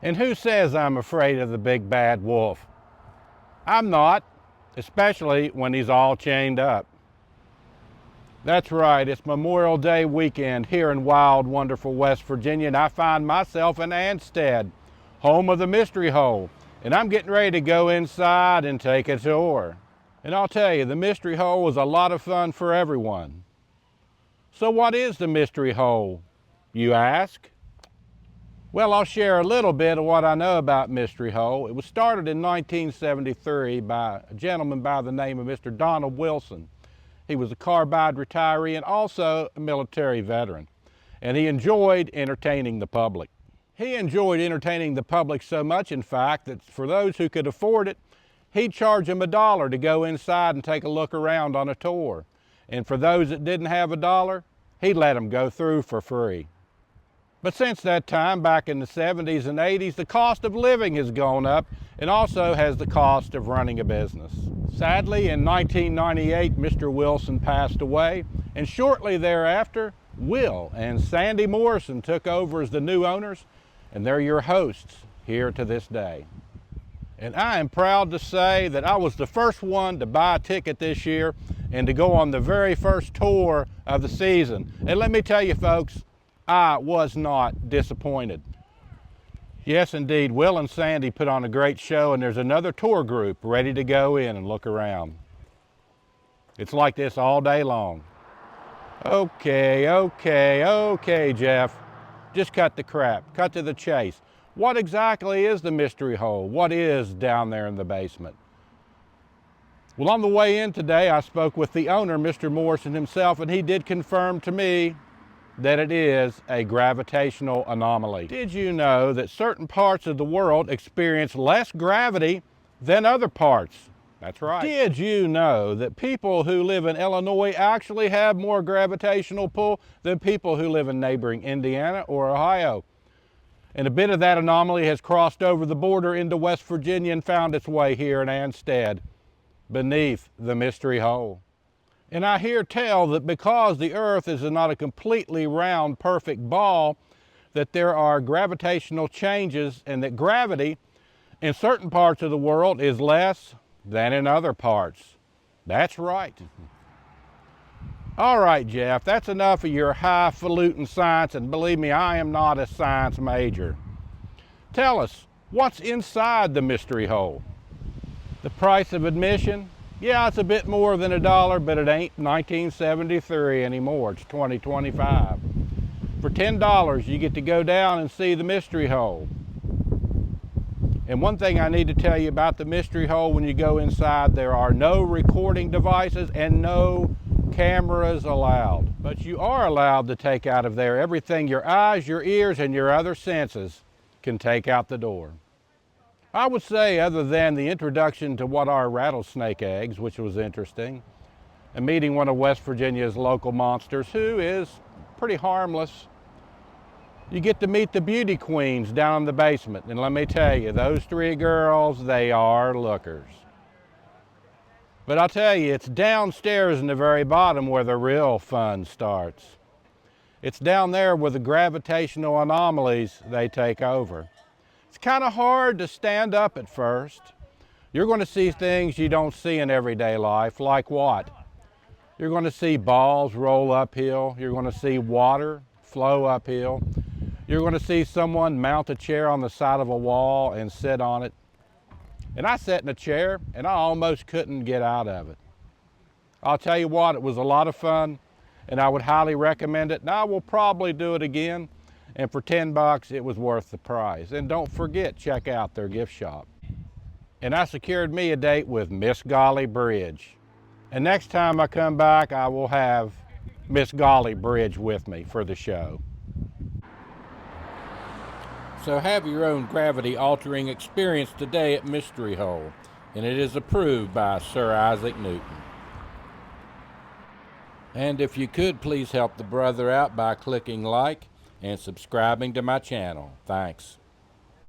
And who says I'm afraid of the big bad wolf? I'm not, especially when he's all chained up. That's right, it's Memorial Day weekend here in wild, wonderful West Virginia, and I find myself in Ansted, home of the Mystery Hole, and I'm getting ready to go inside and take a tour. And I'll tell you, the Mystery Hole is a lot of fun for everyone. So what is the Mystery Hole, you ask? Well, I'll share a little bit of what I know about Mystery Hole. It was started in 1973 by a gentleman by the name of Mr. Donald Wilson. He was a carbide retiree and also a military veteran, and he enjoyed entertaining the public. He enjoyed entertaining the public so much, in fact, that for those who could afford it, he'd charge them $1 to go inside and take a look around on a tour. And for those that didn't have $1, he'd let them go through for free. But since that time, back in the 70s and 80s, the cost of living has gone up, and also has the cost of running a business. Sadly, in 1998, Mr. Wilson passed away, and shortly thereafter, Will and Sandy Morrison took over as the new owners, and they're your hosts here to this day. And I am proud to say that I was the first one to buy a ticket this year and to go on the very first tour of the season. And let me tell you folks, I was not disappointed. Yes, indeed, Will and Sandy put on a great show, and there's another tour group ready to go in and look around. It's like this all day long. Okay, Jeff. Just cut the crap, cut to the chase. What exactly is the Mystery Hole? What is down there in the basement? Well, on the way in today, I spoke with the owner, Mr. Morrison himself, and he did confirm to me that it is a gravitational anomaly. Did you know that certain parts of the world experience less gravity than other parts? That's right. Did you know that people who live in Illinois actually have more gravitational pull than people who live in neighboring Indiana or Ohio? And a bit of that anomaly has crossed over the border into West Virginia and found its way here in Ansted, beneath the Mystery Hole. And I hear tell that because the Earth is not a completely round, perfect ball, that there are gravitational changes, and that gravity in certain parts of the world is less than in other parts. That's right. All right, Jeff, that's enough of your highfalutin science, and believe me, I am not a science major. Tell us, what's inside the Mystery Hole? The price of admission? Yeah, it's a bit more than $1, but it ain't 1973 anymore. It's 2025. For $10, you get to go down and see the Mystery Hole. And one thing I need to tell you about the Mystery Hole: when you go inside, there are no recording devices and no cameras allowed. But you are allowed to take out of there everything your eyes, your ears, and your other senses can take out the door. I would say, other than the introduction to what are rattlesnake eggs, which was interesting, and meeting one of West Virginia's local monsters who is pretty harmless, you get to meet the beauty queens down in the basement. And let me tell you, those three girls, they are lookers. But I'll tell you, it's downstairs in the very bottom where the real fun starts. It's down there where the gravitational anomalies, they take over. It's kind of hard to stand up at first. You're going to see things you don't see in everyday life. Like what? You're going to see balls roll uphill. You're going to see water flow uphill. You're going to see someone mount a chair on the side of a wall and sit on it. And I sat in a chair and I almost couldn't get out of it. I'll tell you what, it was a lot of fun, and I would highly recommend it, and I will probably do it again. And for $10, it was worth the price. And don't forget, check out their gift shop. And I secured me a date with Miss Golly Bridge. And next time I come back, I will have Miss Golly Bridge with me for the show. So have your own gravity-altering experience today at Mystery Hole. And it is approved by Sir Isaac Newton. And if you could, please help the brother out by clicking like and subscribing to my channel. Thanks.